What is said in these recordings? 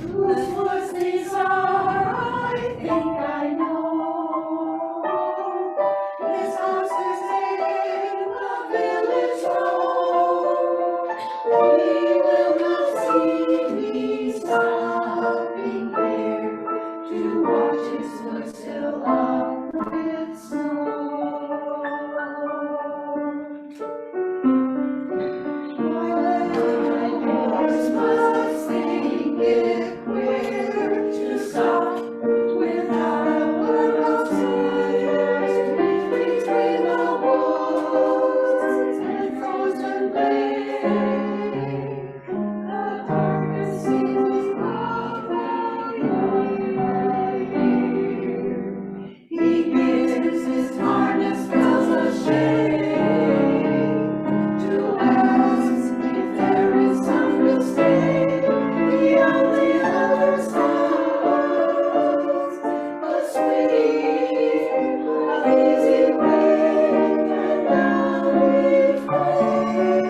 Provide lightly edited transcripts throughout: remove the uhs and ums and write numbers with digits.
Whose voice these are, I think I know. His house is in the village road. He will not see me stopping there to watch his foot still up with snow. My must think it queer to stop without a word of tears between the woods and frozen lake. The darkness seems love and ear. He gives his harness bells a shake to ask if there is some mistake. The only other sounds a sweet, easy way, and now refrain.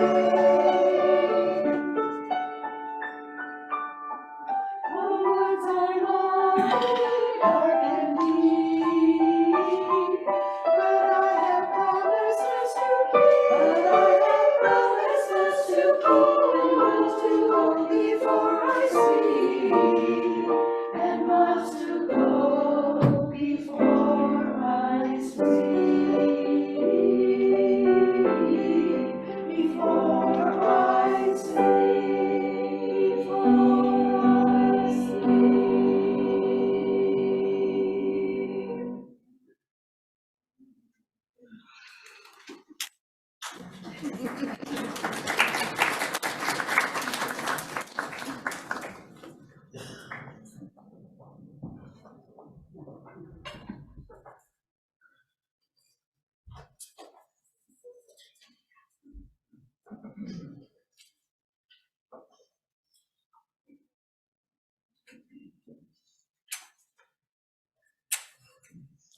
The woods are long, dark and deep, but I have promised us to keep. And miles to go before I speak. And miles to go before I speak. Before I speak. Before I speak.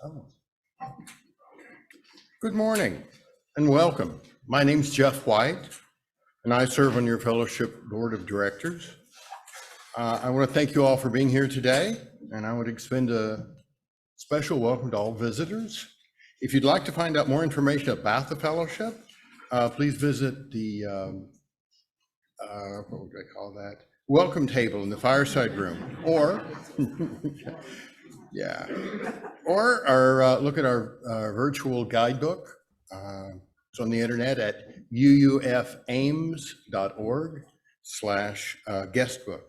Oh. Good morning and welcome. My name's Jeff White, and I serve on your fellowship board of directors. I want to thank you all for being here today, and I would extend a special welcome to all visitors. If you'd like to find out more information about the fellowship, please visit the, what would I call that? Welcome table in the fireside room, or yeah, or look at our virtual guidebook. It's on the internet at uufames.org/guestbook.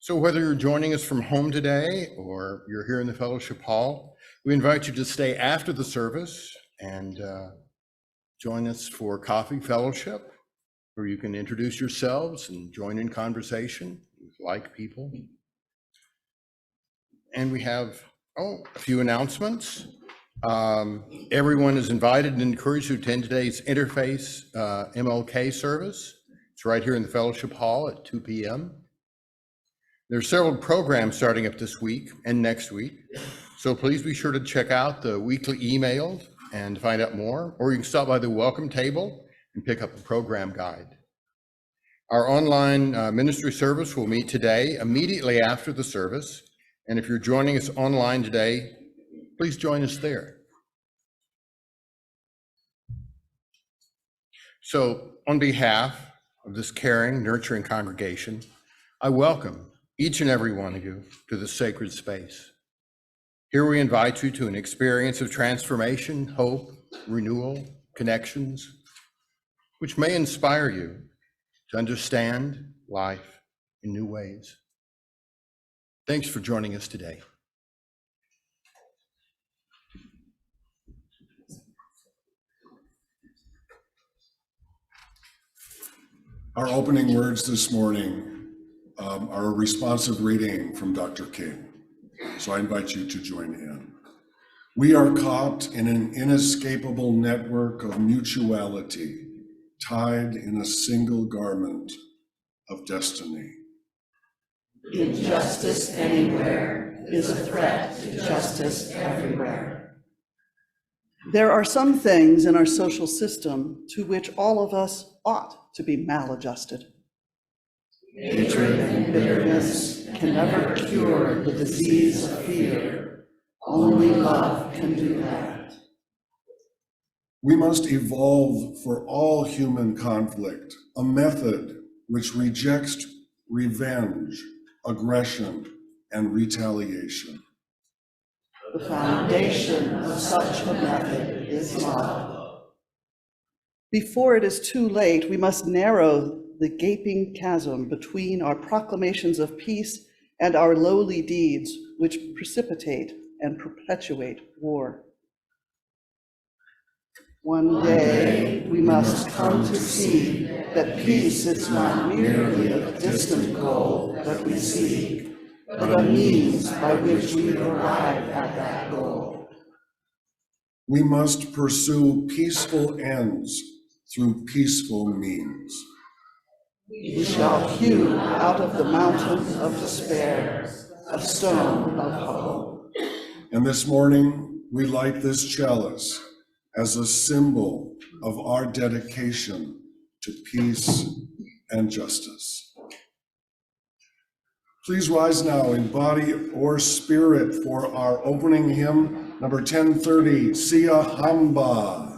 So whether you're joining us from home today or you're here in the fellowship hall, we invite you to stay after the service and join us for coffee fellowship, where you can introduce yourselves and join in conversation with like people. And we have, a few announcements. Everyone is invited and encouraged to attend today's Interface MLK service. It's right here in the fellowship hall at 2 p.m. There are several programs starting up this week and next week, so please be sure to check out the weekly emails and find out more, or you can stop by the welcome table and pick up a program guide. Our online ministry service will meet today immediately after the service, and if you're joining us online today, please join us there. So on behalf of this caring, nurturing congregation, I welcome each and every one of you to this sacred space. Here we invite you to an experience of transformation, hope, renewal, connections, which may inspire you to understand life in new ways. Thanks for joining us today. Our opening words this morning are a responsive reading from Dr. King, so I invite you to join in. We are caught in an inescapable network of mutuality, tied in a single garment of destiny. Injustice anywhere is a threat to justice everywhere. There are some things in our social system to which all of us ought to be maladjusted. Hatred and bitterness can never cure the disease of fear. Only love can do that. We must evolve for all human conflict a method which rejects revenge, aggression, and retaliation. The foundation of such a method is love. Before it is too late, we must narrow the gaping chasm between our proclamations of peace and our lowly deeds, which precipitate and perpetuate war. One day, we must come to see that peace is not merely a distant goal that we seek, but a means by which we arrive at that goal. We must pursue peaceful ends through peaceful means. We shall hew out of the mountain of despair a stone of hope. And this morning, we light this chalice as a symbol of our dedication to peace and justice. Please rise now in body or spirit for our opening hymn, number 1030, Sia Hamba.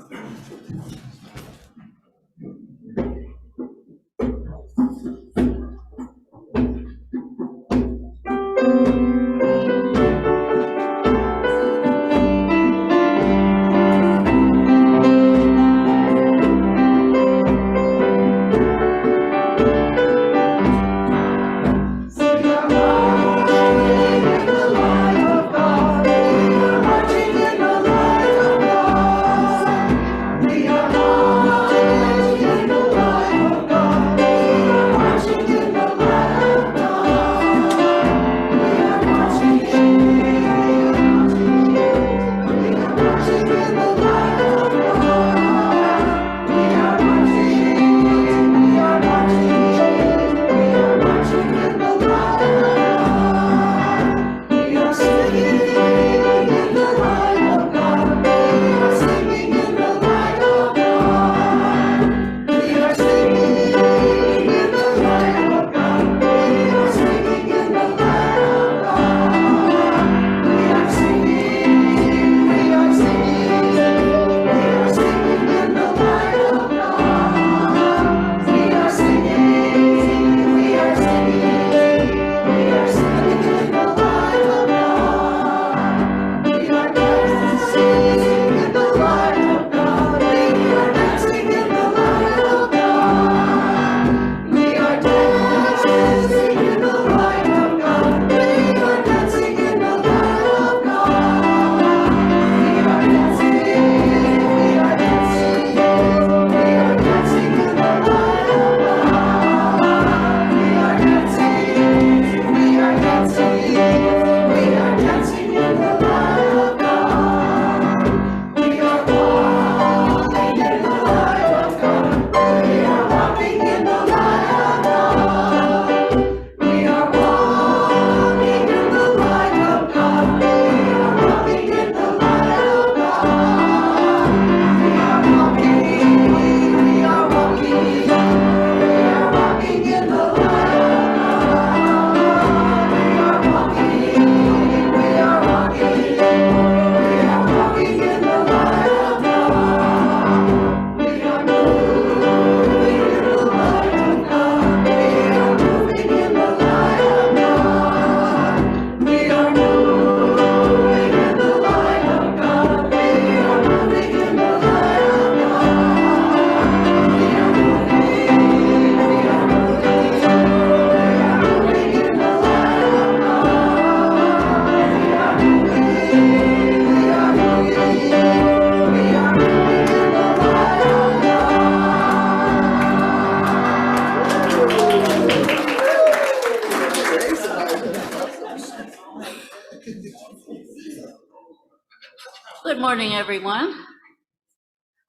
Good morning, everyone.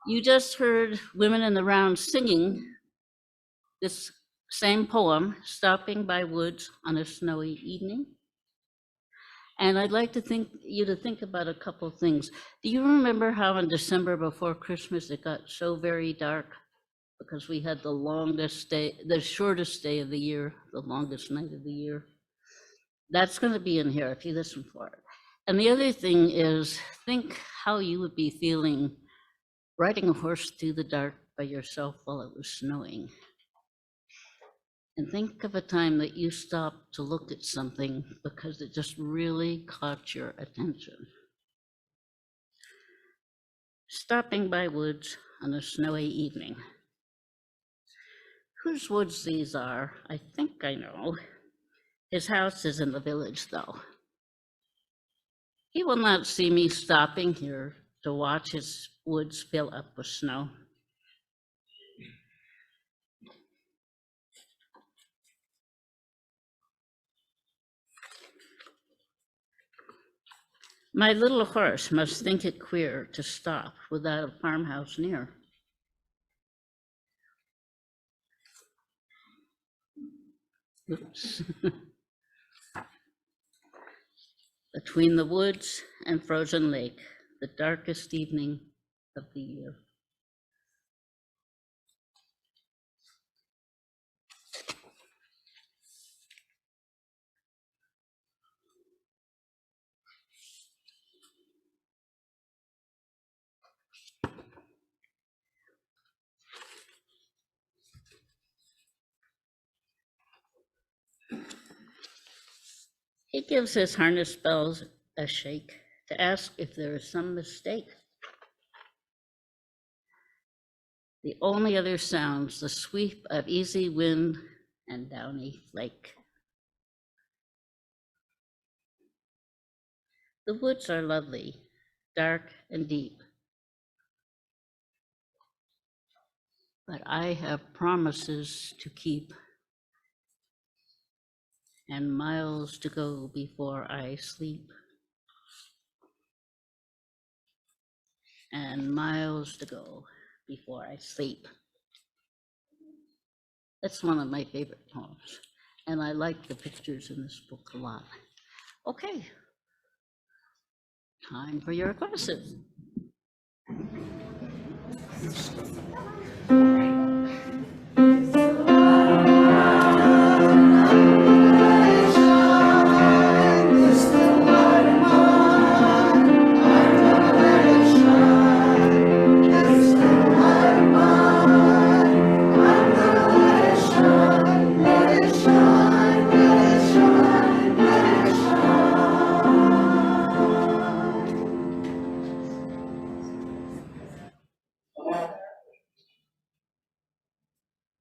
You just heard Women in the Round singing this same poem, Stopping by Woods on a Snowy Evening. And I'd like to think about a couple things. Do you remember how in December before Christmas, it got so very dark? Because we had the longest day, the shortest day of the year, the longest night of the year. That's going to be in here if you listen for it. And the other thing is, think how you would be feeling riding a horse through the dark by yourself while it was snowing. And think of a time that you stopped to look at something because it just really caught your attention. Stopping by woods on a snowy evening. Whose woods these are, I think I know. His house is in the village, though. He will not see me stopping here to watch his woods fill up with snow. My little horse must think it queer to stop without a farmhouse near. Oops. Between the woods and frozen lake, the darkest evening of the year. He gives his harness bells a shake to ask if there is some mistake. The only other sounds, the sweep of easy wind and downy flake. The woods are lovely, dark and deep. But I have promises to keep and miles to go before I sleep. And miles to go before I sleep. That's one of my favorite poems. And I like the pictures in this book a lot. Okay. Time for your questions.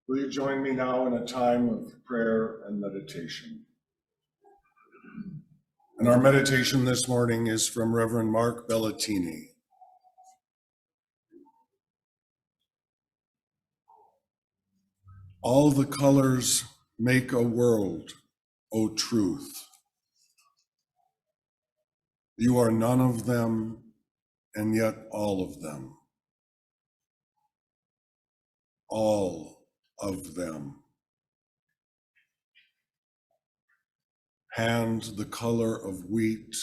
Will you join me now in a time of prayer and meditation? And our meditation this morning is from Reverend Mark Bellatini. All the colors make a world, O truth. You are none of them, and yet all of them. All of them. Hand the color of wheat,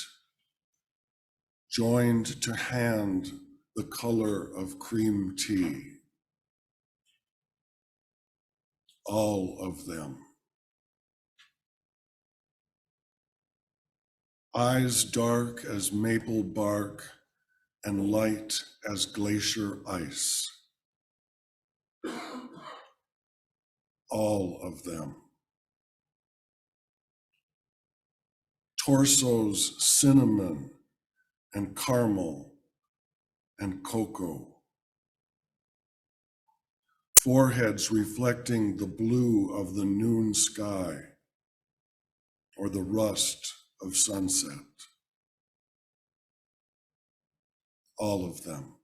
joined to hand the color of cream tea. All of them. Eyes dark as maple bark and light as glacier ice. All of them. Torsos cinnamon and caramel and cocoa. Foreheads reflecting the blue of the noon sky or the rust of sunset. All of them.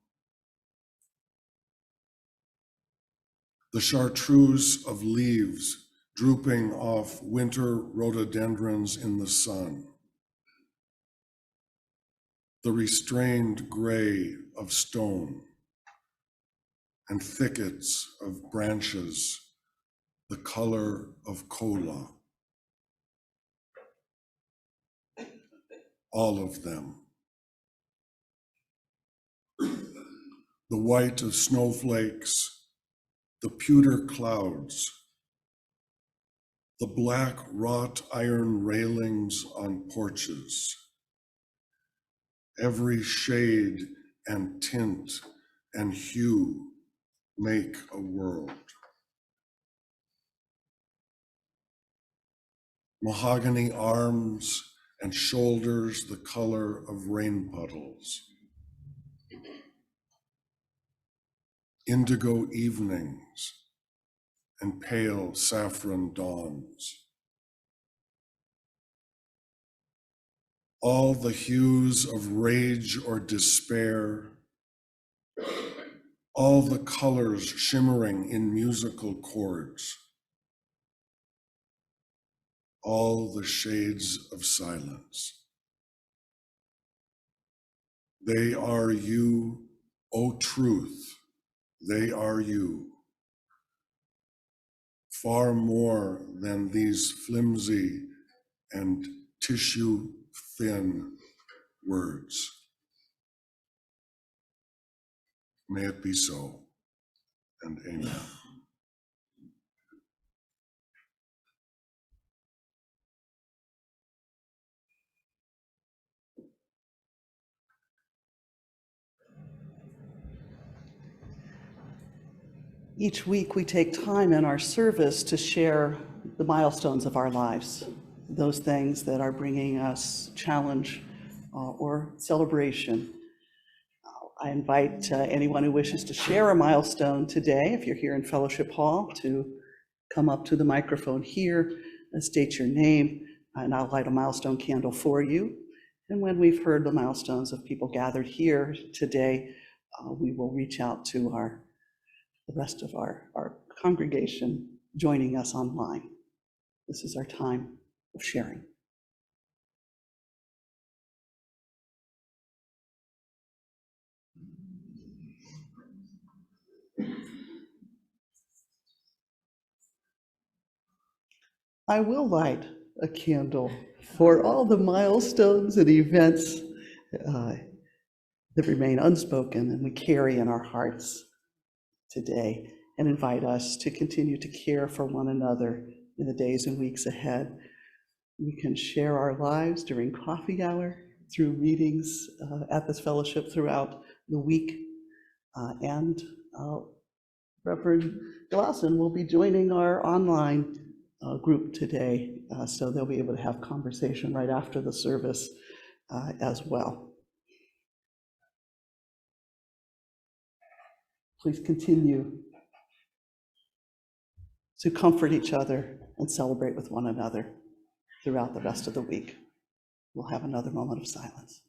The chartreuse of leaves drooping off winter rhododendrons in the sun. The restrained gray of stone and thickets of branches, the color of cola. all of them. The white of snowflakes, the pewter clouds, the black wrought iron railings on porches, every shade and tint and hue make a world. Mahogany arms and shoulders the color of rain puddles. Indigo evenings and pale saffron dawns. All the hues of rage or despair, all the colors shimmering in musical chords, all the shades of silence. They are you, O truth, they are you. Far more than these flimsy and tissue thin words. May it be so, and amen. Each week, we take time in our service to share the milestones of our lives, those things that are bringing us challenge or celebration. I invite anyone who wishes to share a milestone today, if you're here in Fellowship Hall, to come up to the microphone here, state your name, and I'll light a milestone candle for you. And when we've heard the milestones of people gathered here today, we will reach out to the rest of our congregation joining us online. This is our time of sharing. I will light a candle for all the milestones and events that remain unspoken and we carry in our hearts today, and invite us to continue to care for one another in the days and weeks ahead. We can share our lives during coffee hour, through meetings at this fellowship throughout the week, and Reverend Glosson will be joining our online group today, so they'll be able to have conversation right after the service as well. Please continue to comfort each other and celebrate with one another throughout the rest of the week. We'll have another moment of silence.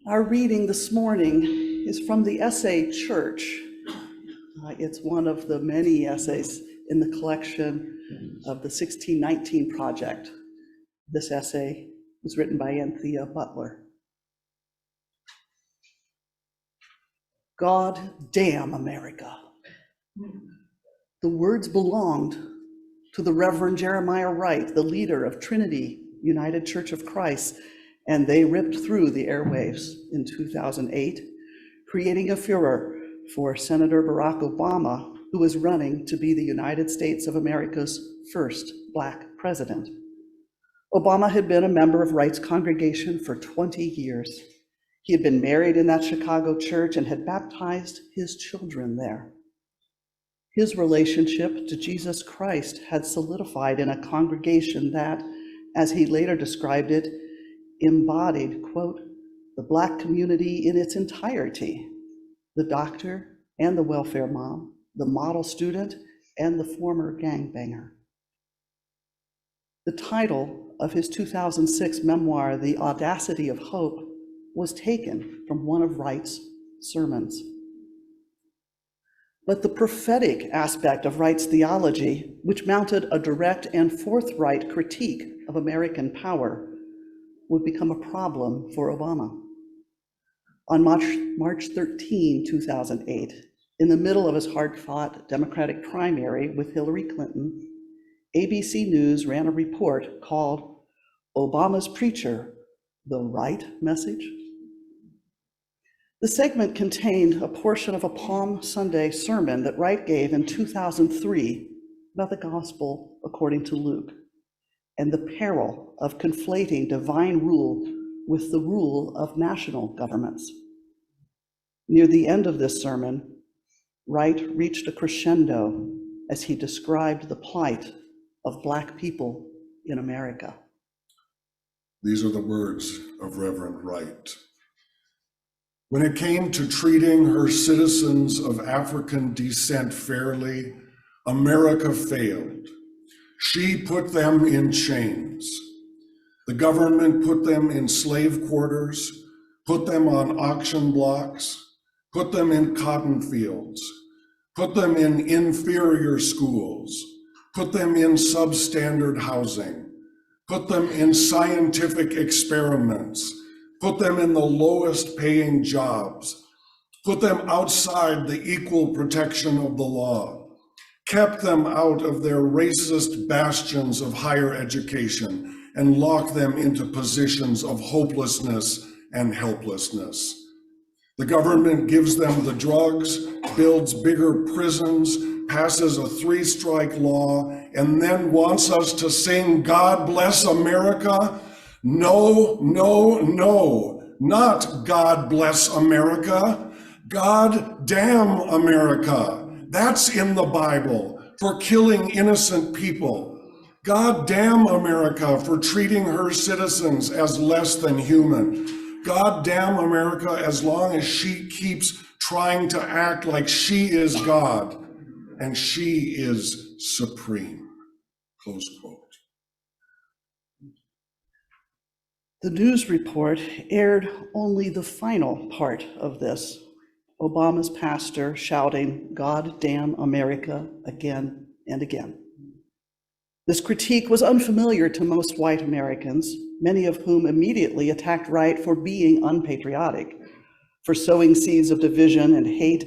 Our reading this morning is from the essay Church. It's one of the many essays in the collection of the 1619 Project. This essay was written by Anthea Butler. God damn America. The words belonged to the Reverend Jeremiah Wright, the leader of Trinity United Church of Christ, and they ripped through the airwaves in 2008, creating a furor for Senator Barack Obama, who was running to be the United States of America's first Black president. Obama had been a member of Wright's congregation for 20 years. He had been married in that Chicago church and had baptized his children there. His relationship to Jesus Christ had solidified in a congregation that, as he later described it, embodied, quote, the Black community in its entirety, the doctor and the welfare mom, the model student and the former gangbanger. The title of his 2006 memoir, The Audacity of Hope, was taken from one of Wright's sermons. But the prophetic aspect of Wright's theology, which mounted a direct and forthright critique of American power, would become a problem for Obama. On March 13, 2008, in the middle of his hard-fought Democratic primary with Hillary Clinton, ABC News ran a report called Obama's Preacher, the Right Message? The segment contained a portion of a Palm Sunday sermon that Wright gave in 2003 about the gospel according to Luke and the peril of conflating divine rule with the rule of national governments. Near the end of this sermon, Wright reached a crescendo as he described the plight of Black people in America. These are the words of Reverend Wright. When it came to treating her citizens of African descent fairly, America failed. She put them in chains. The government put them in slave quarters, put them on auction blocks, put them in cotton fields, put them in inferior schools, put them in substandard housing, put them in scientific experiments, put them in the lowest paying jobs, put them outside the equal protection of the law, kept them out of their racist bastions of higher education, and locked them into positions of hopelessness and helplessness. The government gives them the drugs, builds bigger prisons, passes a 3-strike law, and then wants us to sing God Bless America? No, no, no, not God Bless America. God Damn America. That's in the Bible for killing innocent people. God damn America for treating her citizens as less than human. God damn America as long as she keeps trying to act like she is God and she is supreme. Close quote. The news report aired only the final part of this, Obama's pastor shouting, God damn America, again and again. This critique was unfamiliar to most white Americans, many of whom immediately attacked Wright for being unpatriotic, for sowing seeds of division and hate,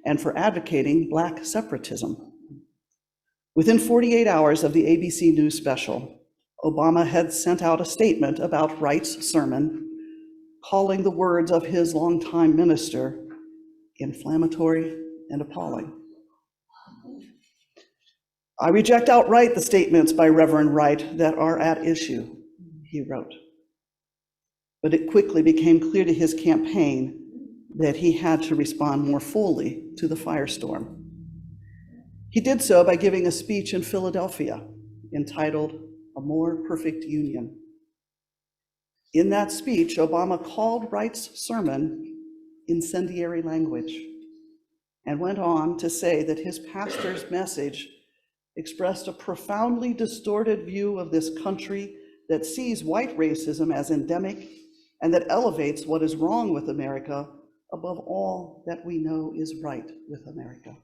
and for advocating Black separatism. Within 48 hours of the ABC News special, Obama had sent out a statement about Wright's sermon, calling the words of his longtime minister inflammatory and appalling. I reject outright the statements by Reverend Wright that are at issue, he wrote. But it quickly became clear to his campaign that he had to respond more fully to the firestorm. He did so by giving a speech in Philadelphia entitled A More Perfect Union. In that speech, Obama called Wright's sermon incendiary language and went on to say that his pastor's message expressed a profoundly distorted view of this country that sees white racism as endemic and that elevates what is wrong with America above all that we know is right with America.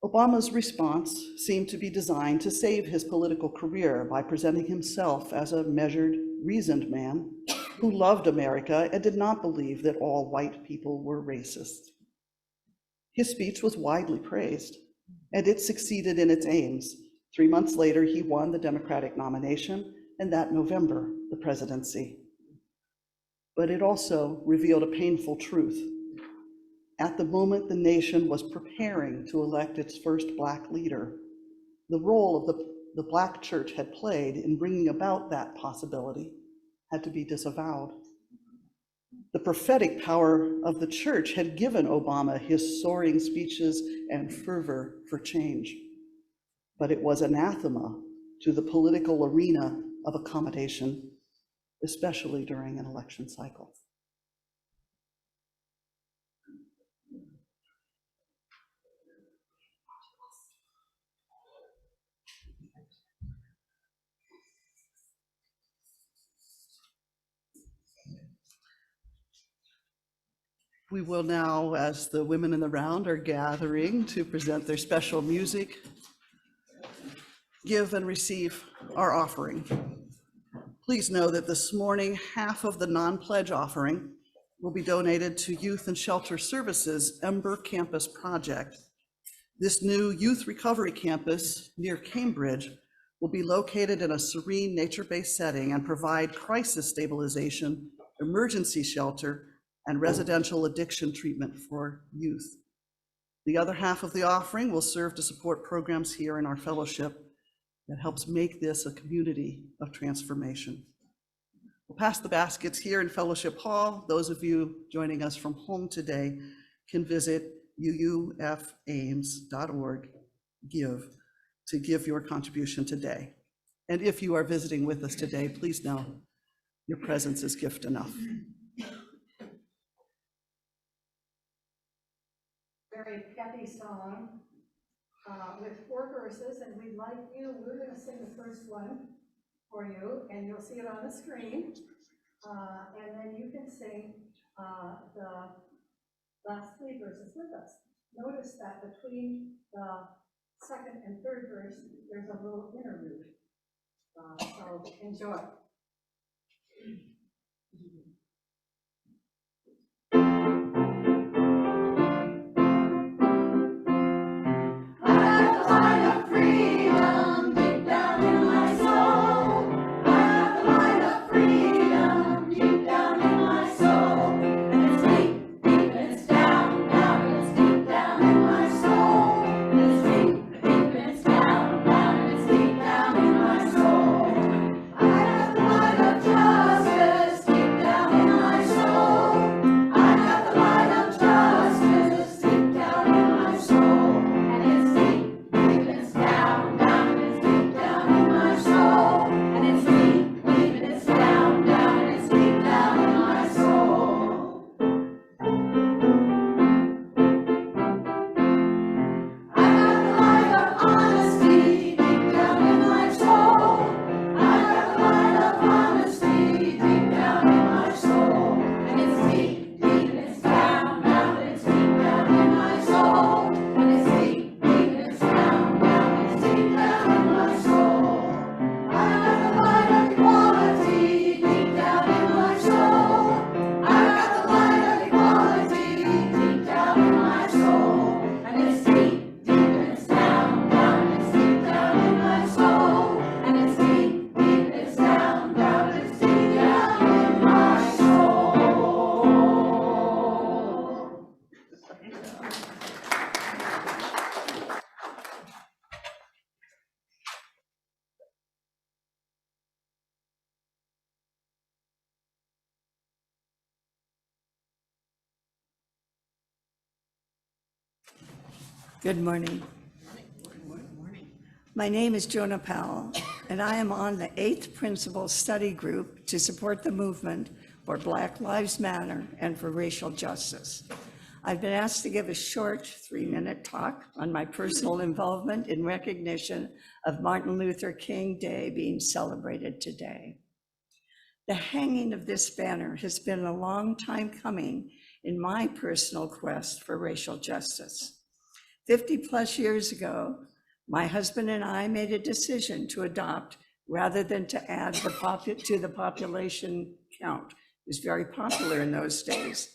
Obama's response seemed to be designed to save his political career by presenting himself as a measured, reasoned man who loved America and did not believe that all white people were racist. His speech was widely praised, and it succeeded in its aims. 3 months later, he won the Democratic nomination, and that November, the presidency. But it also revealed a painful truth. At the moment the nation was preparing to elect its first Black leader, the role of the Black church had played in bringing about that possibility had to be disavowed. The prophetic power of the church had given Obama his soaring speeches and fervor for change, but it was anathema to the political arena of accommodation, especially during an election cycle. We will now, as the women in the round are gathering to present their special music, give and receive our offering. Please know that this morning, half of the non-pledge offering will be donated to Youth and Shelter Services Ember Campus Project. This new youth recovery campus near Cambridge will be located in a serene, nature-based setting and provide crisis stabilization, emergency shelter, and residential addiction treatment for youth. The other half of the offering will serve to support programs here in our fellowship that helps make this a community of transformation. We'll pass the baskets here in Fellowship Hall. Those of you joining us from home today can visit uufames.org to give your contribution today. And if you are visiting with us today, please know your presence is gift enough. Very peppy song with 4 verses, and we're going to sing the first one for you, and you'll see it on the screen, and then you can sing the last 3 verses with us. Notice that between the second and third verse, there's a little interlude, so enjoy. Good morning. My name is Jonah Powell, and I am on the 8th Principal Study Group to support the movement for Black Lives Matter and for racial justice. I've been asked to give a short 3-minute talk on my personal involvement in recognition of Martin Luther King Day being celebrated today. The hanging of this banner has been a long time coming in my personal quest for racial justice. 50+ years ago, my husband and I made a decision to adopt rather than to add to the population count. It was very popular in those days.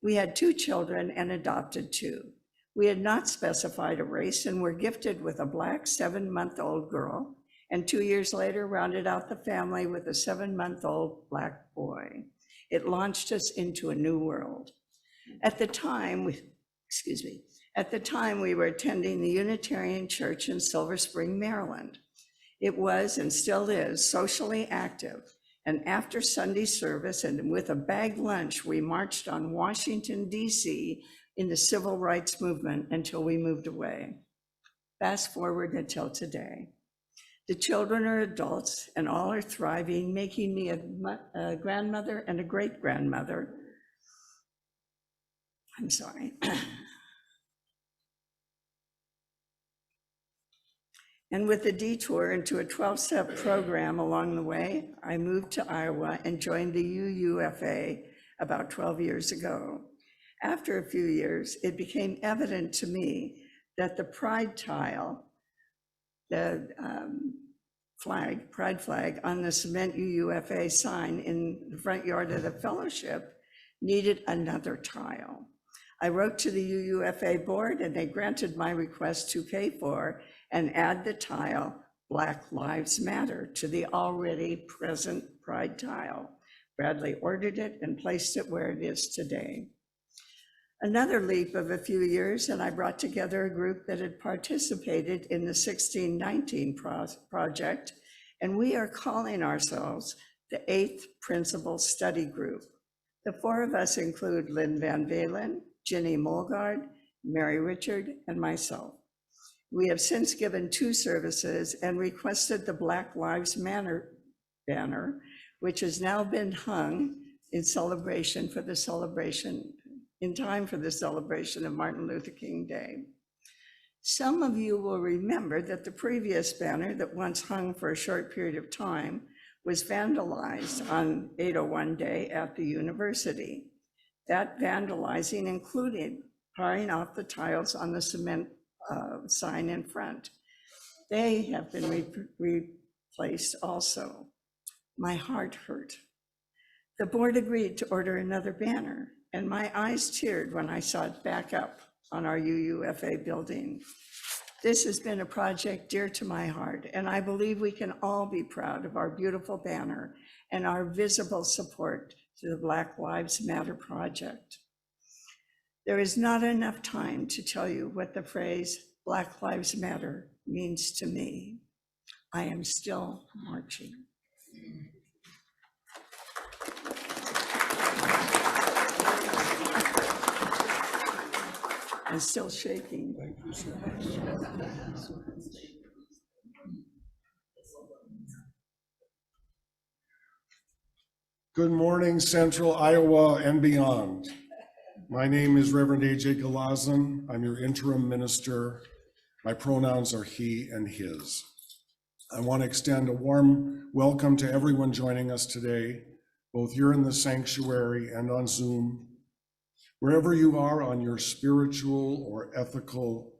We had 2 children and adopted 2. We had not specified a race and were gifted with a Black 7-month-old girl, and 2 years later rounded out the family with a 7-month-old Black boy. It launched us into a new world. At the time, we were attending the Unitarian Church in Silver Spring, Maryland. It was and still is socially active. And after Sunday service and with a bag lunch, we marched on Washington, D.C. in the civil rights movement until we moved away. Fast forward until today. The children are adults and all are thriving, making me a grandmother and a great-grandmother. I'm sorry. And with a detour into a 12-step program along the way, I moved to Iowa and joined the UUFA about 12 years ago. After a few years, it became evident to me that the pride tile, the pride flag on the cement UUFA sign in the front yard of the fellowship needed another tile. I wrote to the UUFA board and they granted my request to pay for and add the tile Black Lives Matter to the already present pride tile. Bradley ordered it and placed it where it is today. Another leap of a few years, and I brought together a group that had participated in the 1619 project, and we are calling ourselves the 8th Principal Study Group. The 4 of us include Lynn Van Valen, Ginny Molgard, Mary Richard, and myself. We have since given 2 services and requested the Black Lives Matter banner, which has now been hung in time for the celebration of Martin Luther King Day. Some of you will remember that the previous banner that once hung for a short period of time was vandalized on 801 Day at the university. That vandalizing included paring off the tiles on the cement sign in front. They have been replaced also. My heart hurt. The board agreed to order another banner, and my eyes teared when I saw it back up on our UUFA building. This has been a project dear to my heart, and I believe we can all be proud of our beautiful banner and our visible support to the Black Lives Matter project. There is not enough time to tell you what the phrase Black Lives Matter means to me. I am still marching. I'm still shaking. Thank you so much. Good morning, Central Iowa and beyond. My name is Reverend A.J. Galazin. I'm your interim minister. My pronouns are he and his. I want to extend a warm welcome to everyone joining us today, both here in the sanctuary and on Zoom. Wherever you are on your spiritual or ethical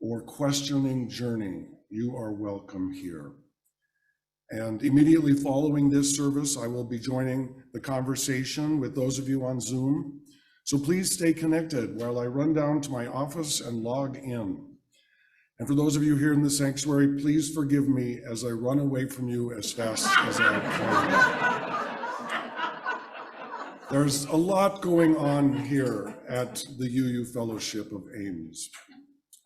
or questioning journey, you are welcome here. And immediately following this service, I will be joining the conversation with those of you on Zoom. So please stay connected while I run down to my office and log in. And for those of you here in the sanctuary, please forgive me as I run away from you as fast as I can. There's a lot going on here at the UU Fellowship of Ames.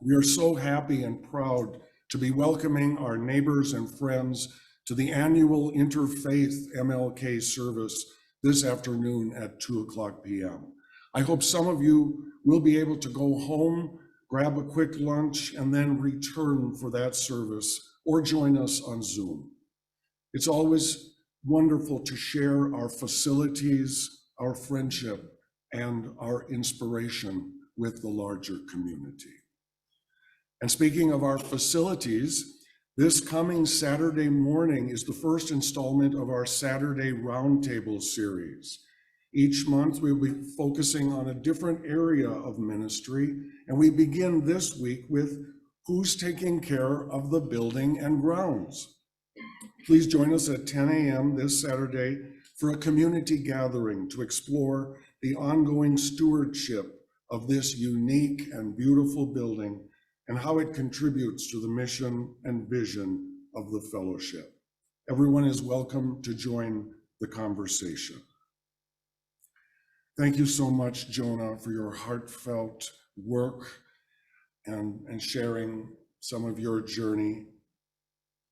We are so happy and proud to be welcoming our neighbors and friends to the annual Interfaith MLK service this afternoon at 2:00 p.m. I hope some of you will be able to go home, grab a quick lunch, and then return for that service or join us on Zoom. It's always wonderful to share our facilities, our friendship, and our inspiration with the larger community. And speaking of our facilities, This coming Saturday morning is the first installment of our Saturday Roundtable series. Each month, we'll be focusing on a different area of ministry, and we begin this week with who's taking care of the building and grounds. Please join us at 10 a.m. this Saturday for a community gathering to explore the ongoing stewardship of this unique and beautiful building and how it contributes to the mission and vision of the fellowship. Everyone is welcome to join the conversation. Thank you so much, Jonah, for your heartfelt work and sharing some of your journey.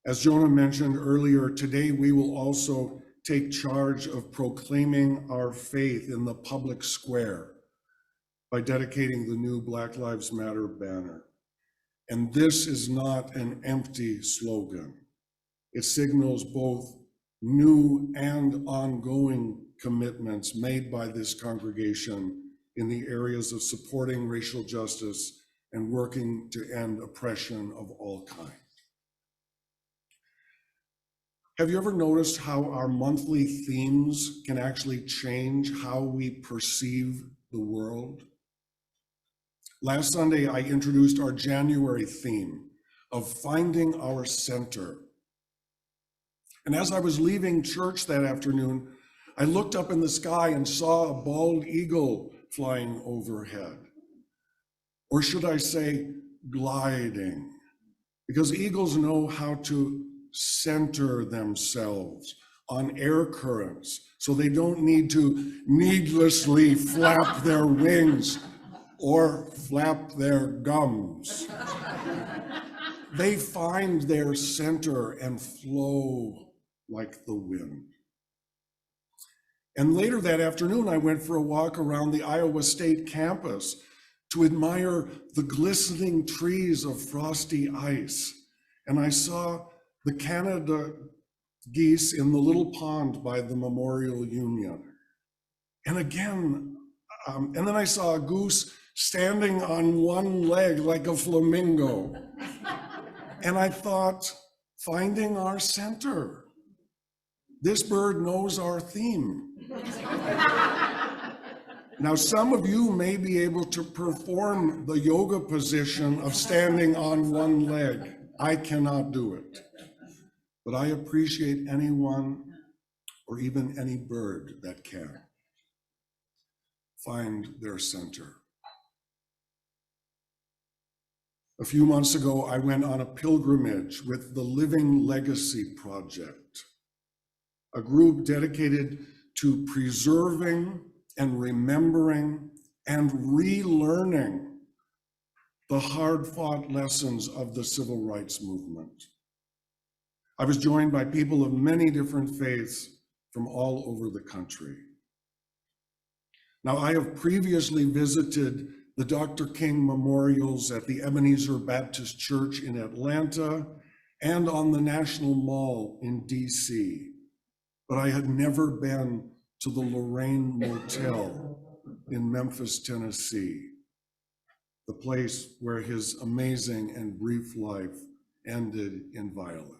As Jonah mentioned earlier, today we will also take charge of proclaiming our faith in the public square by dedicating the new Black Lives Matter banner. And this is not an empty slogan. It signals both new and ongoing commitments made by this congregation in the areas of supporting racial justice and working to end oppression of all kinds. Have you ever noticed how our monthly themes can actually change how we perceive the world? Last Sunday, I introduced our January theme of finding our center. And as I was leaving church that afternoon, I looked up in the sky and saw a bald eagle flying overhead. Or should I say gliding? Because eagles know how to center themselves on air currents, so they don't need to needlessly flap their wings or flap their gums. They find their center and flow like the wind. And later that afternoon, I went for a walk around the Iowa State campus to admire the glistening trees of frosty ice. And I saw the Canada geese in the little pond by the Memorial Union. And again, and then I saw a goose standing on one leg like a flamingo. And I thought, finding our center. This bird knows our theme. Now, some of you may be able to perform the yoga position of standing on one leg. I cannot do it. But I appreciate anyone or even any bird that can find their center. A few months ago, I went on a pilgrimage with the Living Legacy Project, a group dedicated to preserving and remembering and relearning the hard-fought lessons of the civil rights movement. I was joined by people of many different faiths from all over the country. Now, I have previously visited the Dr. King memorials at the Ebenezer Baptist Church in Atlanta and on the National Mall in DC, but I had never been to the Lorraine Motel in Memphis, Tennessee, the place where his amazing and brief life ended in violence.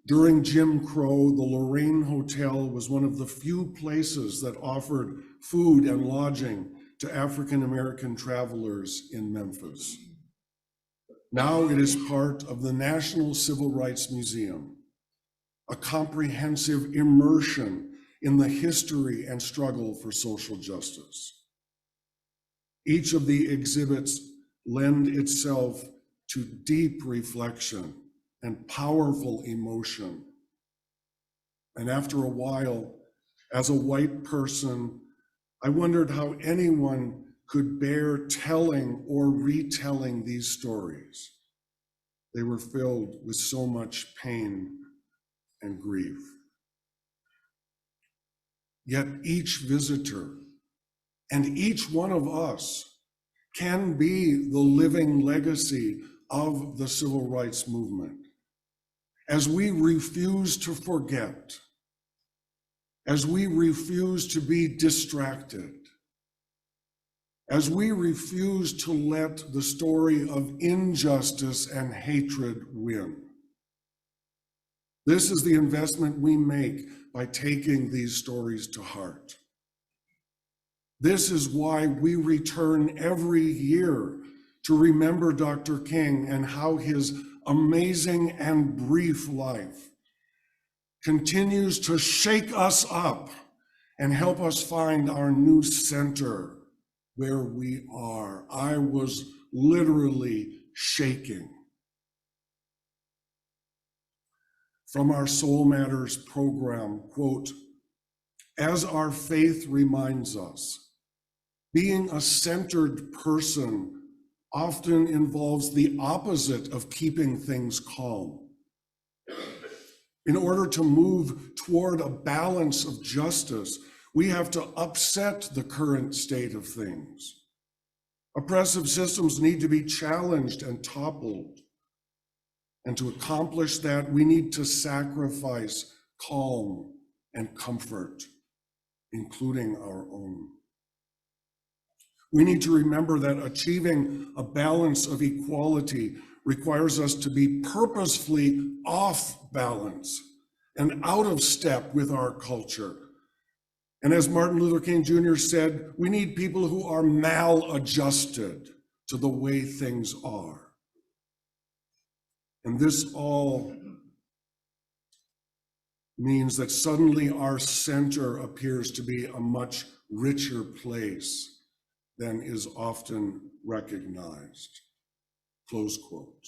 During Jim Crow, the Lorraine Hotel was one of the few places that offered food and lodging to African-American travelers in Memphis. Now it is part of the National Civil Rights Museum, a comprehensive immersion in the history and struggle for social justice. Each of the exhibits lend itself to deep reflection and powerful emotion. And after a while, as a white person, I wondered how anyone could bear telling or retelling these stories. They were filled with so much pain and grief. Yet each visitor and each one of us can be the living legacy of the civil rights movement. As we refuse to forget, as we refuse to be distracted, as we refuse to let the story of injustice and hatred win. This is the investment we make by taking these stories to heart. This is why we return every year to remember Dr. King and how his amazing and brief life continues to shake us up and help us find our new center where we are. I was literally shaking. From our Soul Matters program, quote, "As our faith reminds us, being a centered person often involves the opposite of keeping things calm. In order to move toward a balance of justice, we have to upset the current state of things. Oppressive systems need to be challenged and toppled. And to accomplish that, we need to sacrifice calm and comfort, including our own. We need to remember that achieving a balance of equality requires us to be purposefully off balance and out of step with our culture. And as Martin Luther King Jr. said, we need people who are maladjusted to the way things are. And this all means that suddenly our center appears to be a much richer place than is often recognized." Close quote.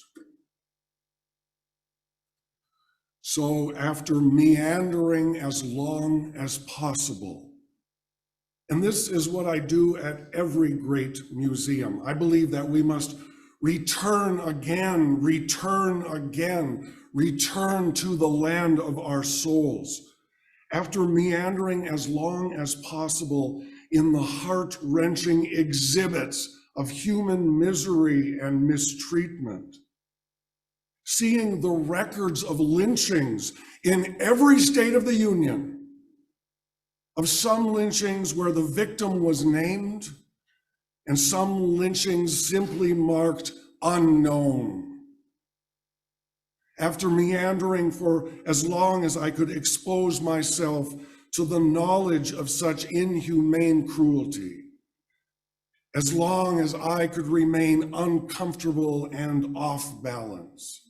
So after meandering as long as possible, and this is what I do at every great museum, I believe that we must return again, return again, return to the land of our souls. After meandering as long as possible in the heart-wrenching exhibits of human misery and mistreatment, seeing the records of lynchings in every state of the Union, of some lynchings where the victim was named, and some lynchings simply marked unknown. After meandering for as long as I could expose myself to the knowledge of such inhumane cruelty, as long as I could remain uncomfortable and off balance,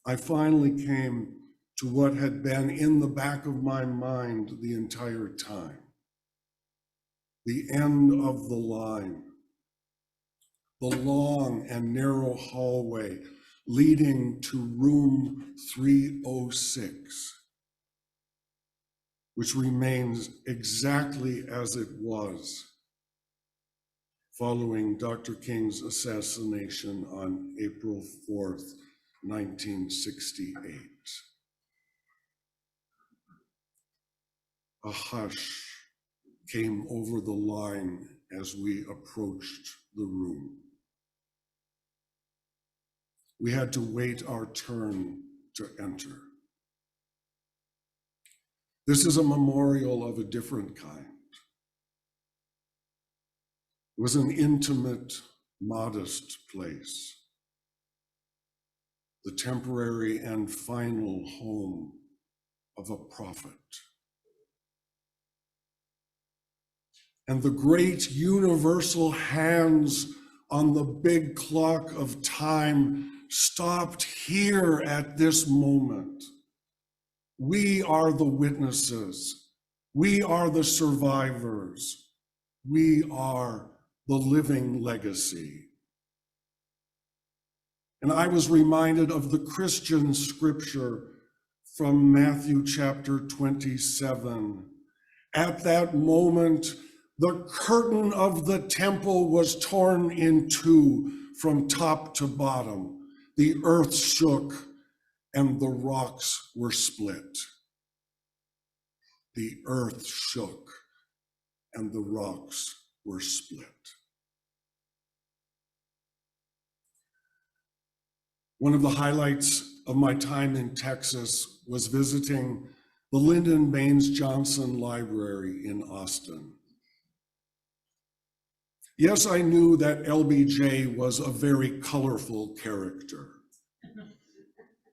I finally came to what had been in the back of my mind the entire time: the end of the line, the long and narrow hallway leading to room 306, which remains exactly as it was following Dr. King's assassination on April 4th, 1968. A hush came over the line as we approached the room. We had to wait our turn to enter. This is a memorial of a different kind. It was an intimate, modest place, the temporary and final home of a prophet. And the great universal hands on the big clock of time stopped here at this moment. We are the witnesses. We are the survivors. We are the living legacy. And I was reminded of the Christian scripture from Matthew chapter 27. At that moment, the curtain of the temple was torn in two from top to bottom. The earth shook and the rocks were split. The earth shook and the rocks were split. One of the highlights of my time in Texas was visiting the Lyndon Baines Johnson Library in Austin. Yes, I knew that LBJ was a very colorful character.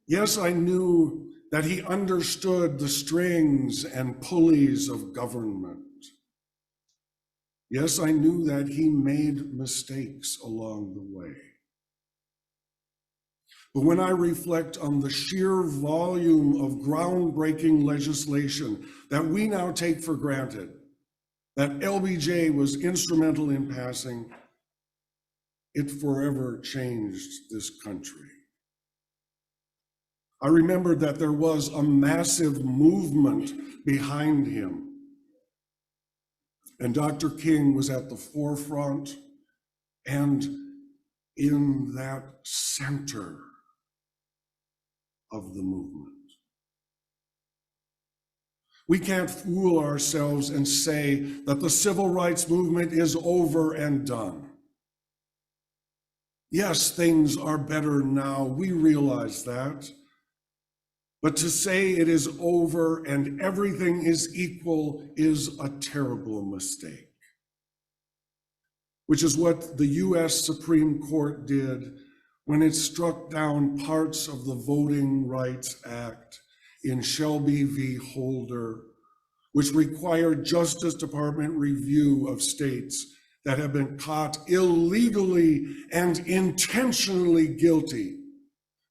Yes, I knew that he understood the strings and pulleys of government. Yes, I knew that he made mistakes along the way. But when I reflect on the sheer volume of groundbreaking legislation that we now take for granted, that LBJ was instrumental in passing, it forever changed this country. I remembered that there was a massive movement behind him. And Dr. King was at the forefront and in that center of the movement. We can't fool ourselves and say that the civil rights movement is over and done. Yes, things are better now. We realize that. But to say it is over and everything is equal is a terrible mistake, which is what the US Supreme Court did when it struck down parts of the Voting Rights Act in Shelby v. Holder, which required Justice Department review of states that have been caught illegally and intentionally guilty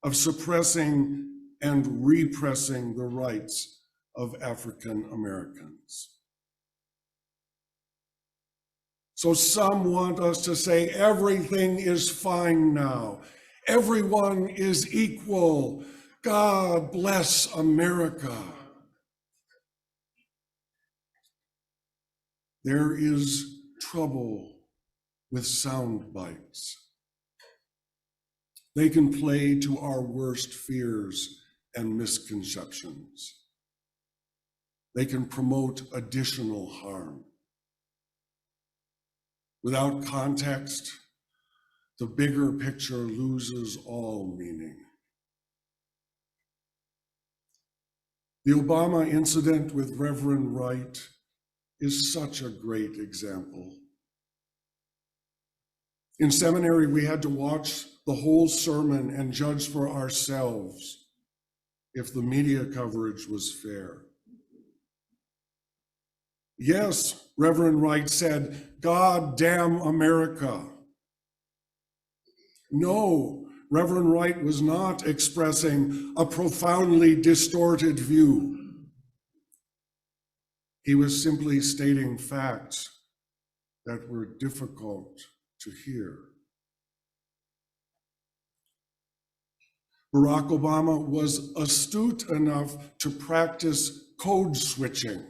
of suppressing and repressing the rights of African Americans. So some want us to say everything is fine now. Everyone is equal. God bless America. There is trouble with sound bites. They can play to our worst fears and misconceptions. They can promote additional harm. Without context, the bigger picture loses all meaning. The Obama incident with Reverend Wright is such a great example. In seminary, we had to watch the whole sermon and judge for ourselves if the media coverage was fair. Yes, Reverend Wright said, "God damn America." No, Reverend Wright was not expressing a profoundly distorted view. He was simply stating facts that were difficult to hear. Barack Obama was astute enough to practice code switching.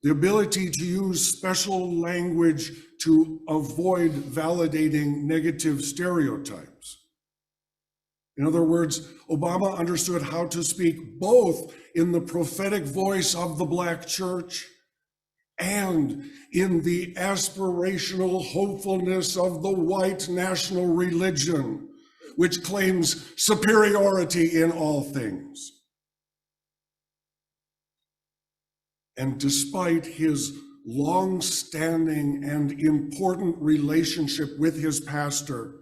The ability to use special language to avoid validating negative stereotypes. In other words, Obama understood how to speak both in the prophetic voice of the Black church and in the aspirational hopefulness of the white national religion, which claims superiority in all things. And despite his long-standing and important relationship with his pastor,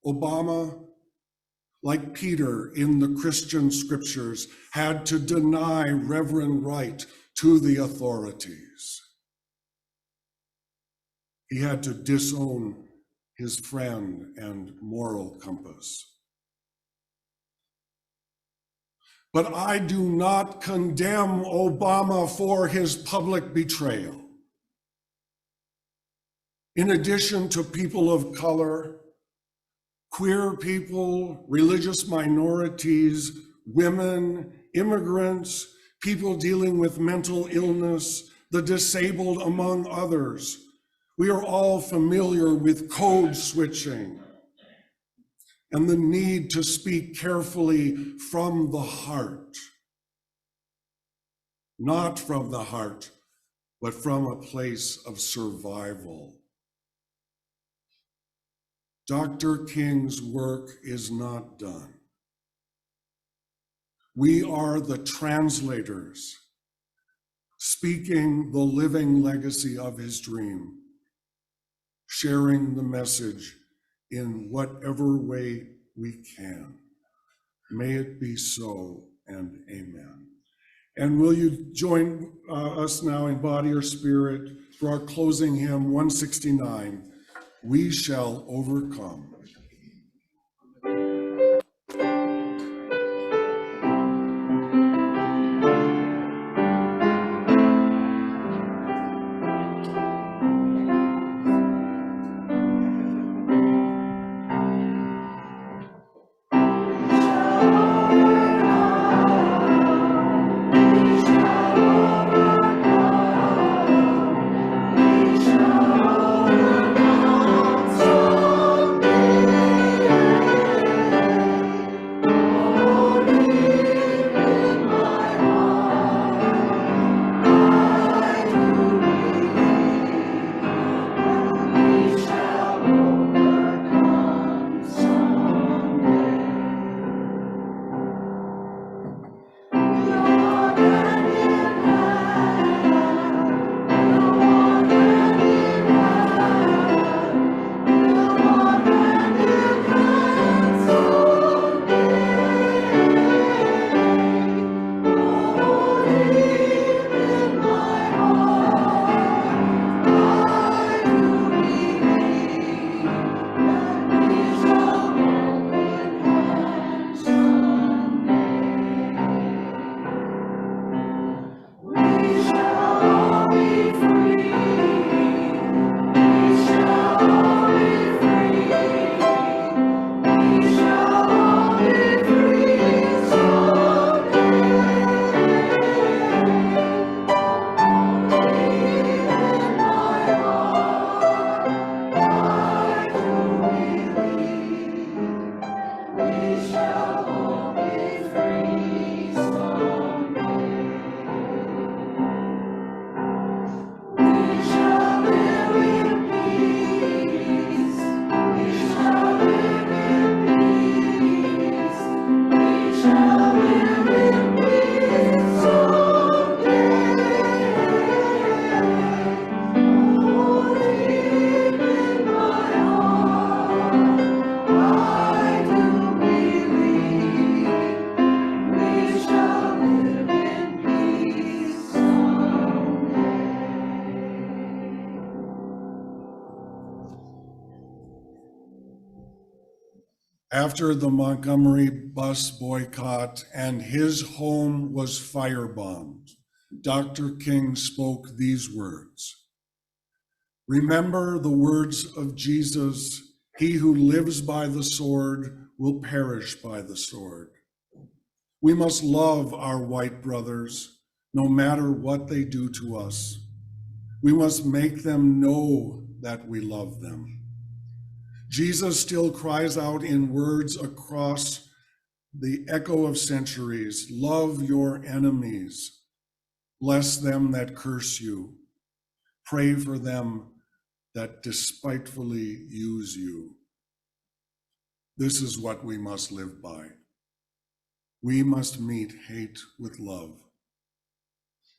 Obama, like Peter in the Christian scriptures, had to deny Reverend Wright to the authorities. He had to disown his friend and moral compass. But I do not condemn Obama for his public betrayal. In addition to people of color, queer people, religious minorities, women, immigrants, people dealing with mental illness, the disabled, among others, we are all familiar with code switching and the need to speak carefully from the heart. Not from the heart, but from a place of survival. Dr. King's work is not done. We are the translators, speaking the living legacy of his dream, sharing the message in whatever way we can. May it be so, and amen. And will you join us now in body or spirit for our closing hymn 169, We Shall Overcome. After the Montgomery bus boycott and his home was firebombed, Dr. King spoke these words. Remember the words of Jesus, he who lives by the sword will perish by the sword. We must love our white brothers, no matter what they do to us. We must make them know that we love them. Jesus still cries out in words across the echo of centuries, love your enemies, bless them that curse you, pray for them that despitefully use you. This is what we must live by. We must meet hate with love.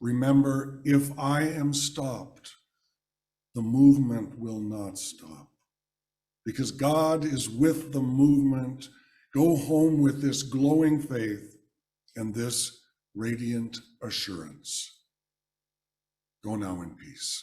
Remember, if I am stopped, the movement will not stop. Because God is with the movement. Go home with this glowing faith and this radiant assurance. Go now in peace.